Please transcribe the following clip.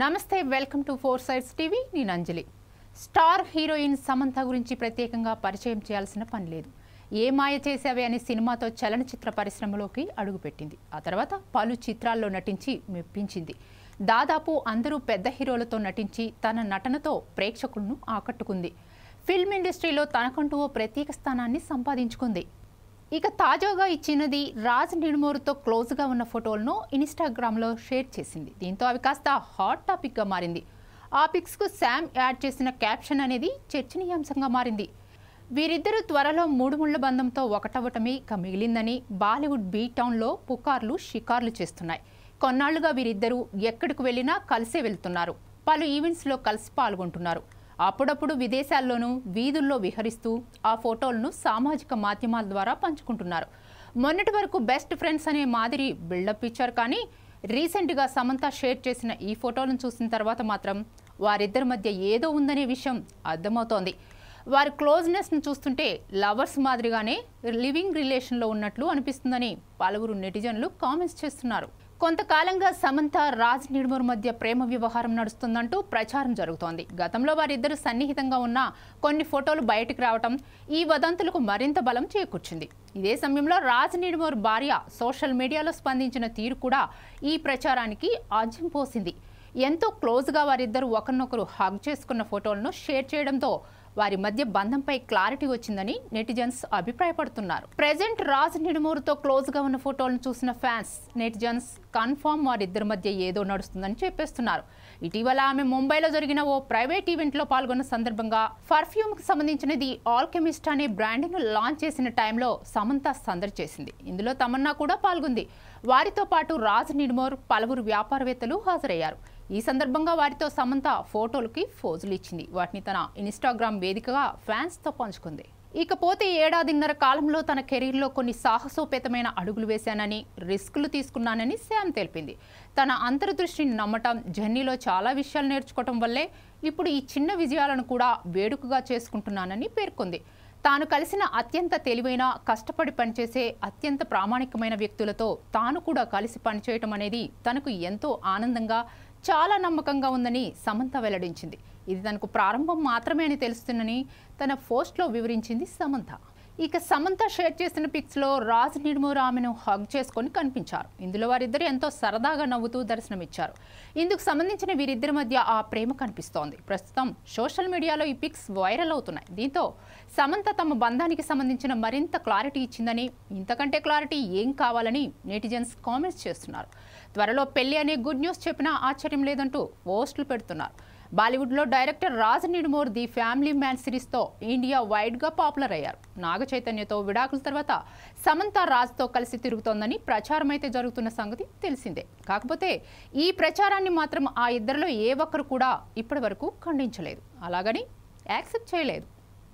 నమస్తే welcome to four sides TV నేను అంజలి. Star heroine Samantha గురించి ప్రత్యేకంగా పరిచయం చేయాల్సిన పని లేదు. ఏ మాయ చేసావే అనే సినిమాతో చలనచిత్ర పరిశ్రమలోకి అడుగుపెట్టింది. ఆ తర్వాత పలు చిత్రాల్లో నటించి మెప్పించింది. దాదాపు అందరూ పెద్ద హీరోలతో నటించి తన నటనతో ప్రేక్షకులను ఆకట్టుకుంది. ఫిల్మ్ ఇండస్ట్రీలో తనకంటూ ఓ ప్రత్యేక స్థానాన్ని సంపాదించుకుంది. ఇక తాజాగా ఈ చిన్నది రాజ్ నిడుమూరుతో క్లోజ్గా ఉన్న ఫోటోలను ఇన్స్టాగ్రామ్లో షేర్ చేసింది. దీంతో అవి కాస్త హాట్ టాపిక్గా మారింది. ఆ పిక్స్కు శామ్ యాడ్ చేసిన క్యాప్షన్ అనేది చర్చనీయాంశంగా మారింది. వీరిద్దరూ త్వరలో మూడు ముళ్ల బంధంతో ఒకటవటమే ఇక మిగిలిందని బాలీవుడ్ బీ టౌన్లో పుకార్లు షికార్లు చేస్తున్నాయి. కొన్నాళ్లుగా వీరిద్దరూ ఎక్కడికి వెళ్ళినా కలిసే వెళ్తున్నారు. పలు ఈవెంట్స్లో కలిసి పాల్గొంటున్నారు. అప్పుడప్పుడు విదేశాల్లోనూ వీధుల్లో విహరిస్తూ ఆ ఫోటోలను సామాజిక మాధ్యమాల ద్వారా పంచుకుంటున్నారు. మొన్నటి వరకు బెస్ట్ ఫ్రెండ్స్ అనే మాదిరి బిల్డప్ ఇచ్చారు. కానీ రీసెంట్గా సమంత షేర్ చేసిన ఈ ఫోటోలను చూసిన తర్వాత మాత్రం వారిద్దరి మధ్య ఏదో ఉందనే విషయం అర్థమవుతోంది. వారి క్లోజ్నెస్ను చూస్తుంటే లవర్స్ మాదిరిగానే లివింగ్ రిలేషన్లో ఉన్నట్లు అనిపిస్తుందని పలువురు నెటిజన్లు కామెంట్స్ చేస్తున్నారు. కొంతకాలంగా సమంత రాజ్ నిడుమూరు మధ్య ప్రేమ వ్యవహారం నడుస్తుందంటూ ప్రచారం జరుగుతోంది. గతంలో వారిద్దరు సన్నిహితంగా ఉన్న కొన్ని ఫోటోలు బయటకు రావడం ఈ వదంతులకు మరింత బలం చేకూర్చింది. ఇదే సమయంలో రాజ్ నిడుమూరు భార్య సోషల్ మీడియాలో స్పందించిన తీరు కూడా ఈ ప్రచారానికి ఆజ్యం పోసింది. ఎంతో క్లోజ్గా వారిద్దరు ఒకరినొకరు హగ్ చేసుకున్న ఫోటోలను షేర్ చేయడంతో వారి మధ్య బంధంపై క్లారిటీ వచ్చిందని నెటిజన్స్ అభిప్రాయపడుతున్నారు. ప్రెజెంట్ రాజ్ నిడుమూరుతో క్లోజ్గా ఉన్న ఫోటోలను చూసిన ఫ్యాన్స్ నెటిజన్స్ కన్ఫర్మ్ వారిద్దరి మధ్య ఏదో నడుస్తుందని చెప్పేస్తున్నారు. ఇటీవల ఆమె ముంబైలో జరిగిన ఓ ప్రైవేట్ ఈవెంట్లో పాల్గొన్న సందర్భంగా పర్ఫ్యూమ్కి సంబంధించినది ఆల్కెమిస్ట్ అనే బ్రాండ్ను లాంచ్ చేసిన టైంలో సమంత సందడి చేసింది. ఇందులో తమన్నా కూడా పాల్గొంది. వారితో పాటు రాజ్ నిడుమూరు పలువురు వ్యాపారవేత్తలు హాజరయ్యారు. ఈ సందర్భంగా వారితో సమంత ఫోటోలకి ఫోజులు ఇచ్చింది. వాటిని తన ఇన్స్టాగ్రామ్ వేదికగా ఫ్యాన్స్తో పంచుకుంది. ఇకపోతే ఏడాదిన్నర కాలంలో తన కెరీర్లో కొన్ని సాహసోపేతమైన అడుగులు వేశానని, రిస్కులు తీసుకున్నానని శామ్ తెలిపింది. తన అంతర్దృష్టిని నమ్మటం, జర్నీలో చాలా విషయాలు నేర్చుకోవటం వల్లే ఇప్పుడు ఈ చిన్న విజయాలను కూడా వేడుకగా చేసుకుంటున్నానని పేర్కొంది. తాను కలిసిన అత్యంత తెలివైన, కష్టపడి పనిచేసే అత్యంత ప్రామాణికమైన వ్యక్తులతో తాను కూడా కలిసి పనిచేయటం అనేది తనకు ఎంతో ఆనందంగా, చాలా నమ్మకంగా ఉందని సమంత వెల్లడించింది. ఇది తనకు ప్రారంభం మాత్రమే అని తెలుస్తుందని తన పోస్ట్లో వివరించింది సమంత. ఇక సమంత షేర్ చేసిన పిక్స్లో రాజ్ నిడుమూరు ఆమెను హగ్ చేసుకొని కనిపించారు. ఇందులో వారిద్దరు ఎంతో సరదాగా నవ్వుతూ దర్శనమిచ్చారు. ఇందుకు సంబంధించిన వీరిద్దరి మధ్య ఆ ప్రేమ కనిపిస్తోంది. ప్రస్తుతం సోషల్ మీడియాలో ఈ పిక్స్ వైరల్ అవుతున్నాయి. దీంతో సమంత తమ బంధానికి సంబంధించిన మరింత క్లారిటీ ఇచ్చిందని, ఇంతకంటే క్లారిటీ ఏం కావాలని నెటిజన్స్ కామెంట్స్ చేస్తున్నారు. త్వరలో పెళ్లి అనే గుడ్ న్యూస్ చెప్పినా ఆశ్చర్యం లేదంటూ పోస్టులు పెడుతున్నారు. బాలీవుడ్లో director Raj Nidimoru the family man సిరీస్తో ఇండియా వైడ్గా పాపులర్ అయ్యారు. నాగ చైతన్యతో విడాకుల తర్వాత సమంత రాజ్తో కలిసి తిరుగుతోందని ప్రచారం అయితే జరుగుతున్న సంగతి తెలిసిందే. కాకపోతే ఈ ప్రచారాన్ని మాత్రం ఆ ఇద్దరిలో ఏ ఒక్కరు కూడా ఇప్పటి వరకు ఖండించలేదు, అలాగని యాక్సెప్ట్ చేయలేదు.